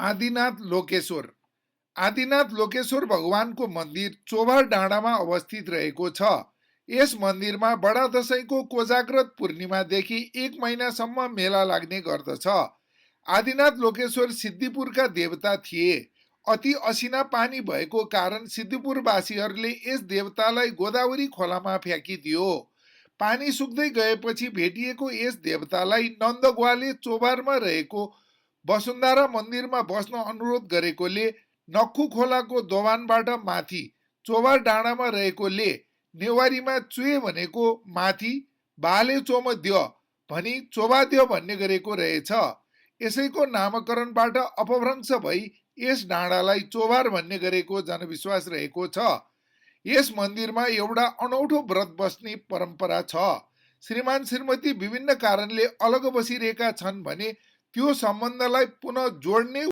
आदिनाथ लोकेश्वर। आदिनाथ लोकेश्वर भगवानको मन्दिर चोभार डाँडामा अवस्थित रहेको छ। यस मन्दिरमा बडा दशैंको कोजाग्रत पूर्णिमादेखि 1 महिनासम्म मेला लाग्ने गर्दछ। आदिनाथ लोकेश्वर सिद्धिपुरका देवता थिए। अति असिना पानी भएको कारण सिद्धिपुरवासीहरूले यस देवतालाई गोदावरी खोलामा फ्याँकिदियो। पानी सुक्दै गएपछि भेटिएको यस देवतालाई नन्दगुवाले चोभारमा रहेको वसुन्धरा मन्दिरमा बस्न अनुरोध गरेकोले नक्खु खोलाको दोभानबाट माथि चोभार डाँडामा रहेकोले नेवारीमा चुए भनेको माथि, बाले चोम द्यो भनी चोभाद्यो भन्ने गरेको रहेछ। यसैको नामकरणबाट अपभ्रंश भई यस डाँडालाई चोभार भन्ने गरेको जनविश्वास रहेको छ। यस मन्दिरमा एउटा अनौठो व्रत बस्ने परम्परा छ। श्रीमान श्रीमती विभिन्न कारणले अलग बसिरहेका छन् भने त्यो सम्बन्धलाई पुनः जोड्ने